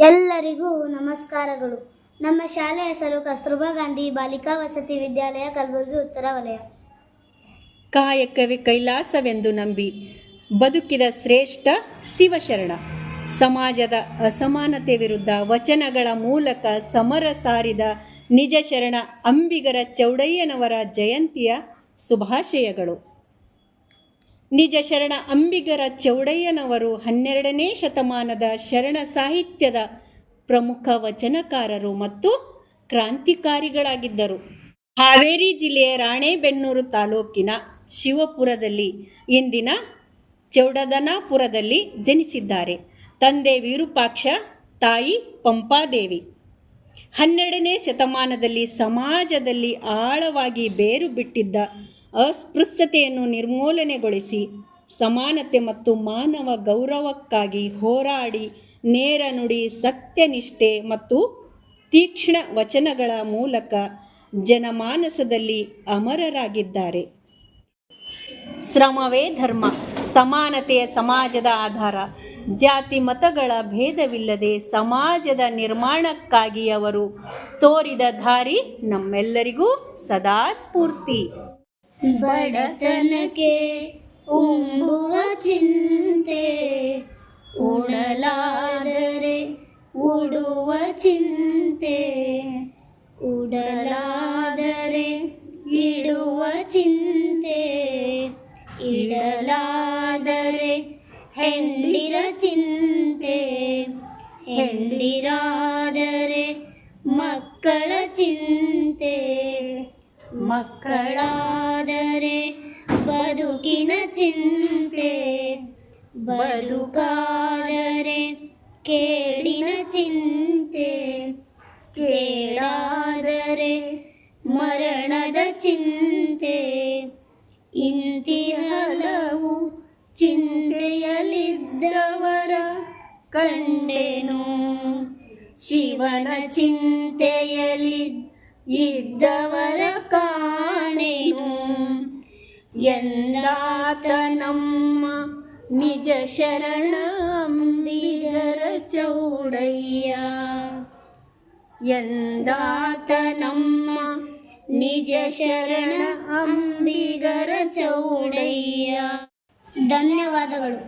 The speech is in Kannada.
ಎಲ್ಲರಿಗೂ ನಮಸ್ಕಾರಗಳು. ನಮ್ಮ ಶಾಲೆಯ ಹೆಸರು ಕಸ್ತೂರ್ಬಾ ಗಾಂಧಿ ಬಾಲಿಕಾ ವಸತಿ ವಿದ್ಯಾಲಯ, ಕಲಬುರಗಿ ಉತ್ತರ ವಲಯ. ಕಾಯಕವೇ ಕೈಲಾಸವೆಂದು ನಂಬಿ ಬದುಕಿದ ಶ್ರೇಷ್ಠ ಶಿವಶರಣ. ಸಮಾಜದ ಅಸಮಾನತೆ ವಿರುದ್ಧ ವಚನಗಳ ಮೂಲಕ ಸಮರ ಸಾರಿದ ನಿಜ ಶರಣ ಅಂಬಿಗರ ಚೌಡಯ್ಯನವರ ಜಯಂತಿಯ ಶುಭಾಶಯಗಳು. ನಿಜ ಶರಣ ಅಂಬಿಗರ ಚೌಡಯ್ಯನವರು 12ನೇ ಶತಮಾನದ ಶರಣ ಸಾಹಿತ್ಯದ ಪ್ರಮುಖ ವಚನಕಾರರು ಮತ್ತು ಕ್ರಾಂತಿಕಾರಿಗಳಾಗಿದ್ದರು. ಹಾವೇರಿ ಜಿಲ್ಲೆಯ ರಾಣೆಬೆನ್ನೂರು ತಾಲೂಕಿನ ಶಿವಪುರದಲ್ಲಿ, ಇಂದಿನ ಚೌಡದನಾಪುರದಲ್ಲಿ ಜನಿಸಿದ್ದಾರೆ. ತಂದೆ ವಿರೂಪಾಕ್ಷ, ತಾಯಿ ಪಂಪಾದೇವಿ. 12ನೇ ಶತಮಾನದಲ್ಲಿ ಸಮಾಜದಲ್ಲಿ ಆಳವಾಗಿ ಬೇರು ಬಿಟ್ಟಿದ್ದ ಅಸ್ಪೃಶ್ಯತೆಯನ್ನು ನಿರ್ಮೂಲನೆಗೊಳಿಸಿ ಸಮಾನತೆ ಮತ್ತು ಮಾನವ ಗೌರವಕ್ಕಾಗಿ ಹೋರಾಡಿ ನೇರ ನುಡಿ, ಸತ್ಯನಿಷ್ಠೆ ಮತ್ತು ತೀಕ್ಷ್ಣ ವಚನಗಳ ಮೂಲಕ ಜನಮಾನಸದಲ್ಲಿ ಅಮರರಾಗಿದ್ದಾರೆ. ಶ್ರಮವೇ ಧರ್ಮ, ಸಮಾನತೆಯ ಸಮಾಜದ ಆಧಾರ, ಜಾತಿ ಮತಗಳ ಭೇದವಿಲ್ಲದೆ ಸಮಾಜದ ನಿರ್ಮಾಣಕ್ಕಾಗಿ ಅವರು ತೋರಿದ ದಾರಿ ನಮ್ಮೆಲ್ಲರಿಗೂ ಸದಾ ಸ್ಫೂರ್ತಿ. ಬಡತನಕ್ಕೆ ಉಂಬುವ ಚಿಂತೆ, ಉಡಲಾದರೆ ಉಡುವ ಚಿಂತೆ, ಉಡಲಾದರೆ ಇಡುವ ಚಿಂತೆ, ಇಡಲಾದರೆ ಹೆಂಡಿರ ಚಿಂತೆ, ಹೆಂಡಿರಾದರೆ ಮಕ್ಕಳ ಚಿಂತೆ, ಮಕ್ಕಳಾದರೆ ಬದುಕಿನ ಚಿಂತೆ, ಬದುಕಾದರೆ ಕೇಡಿನ ಚಿಂತೆ, ಕೇಡಾದರೆ ಮರಣದ ಚಿಂತೆ. ಇಂತಿ ಹಲವು ಚಿಂತೆಯಲ್ಲಿದ್ದವರ ಕಂಡೆನು, ಶಿವನ ಚಿಂತೆಯಲ್ಲಿ ಇದ್ದವರ ಕಾಣೆನು. ಎಂದಾತ ನಮ್ಮ ನಿಜ ಶರಣ ಅಂಬಿಗರ ಚೌಡಯ್ಯ, ಎಂದಾತ ನಮ್ಮ ನಿಜ ಶರಣ ಅಂಬಿಗರ ಚೌಡಯ್ಯ. ಧನ್ಯವಾದಗಳು.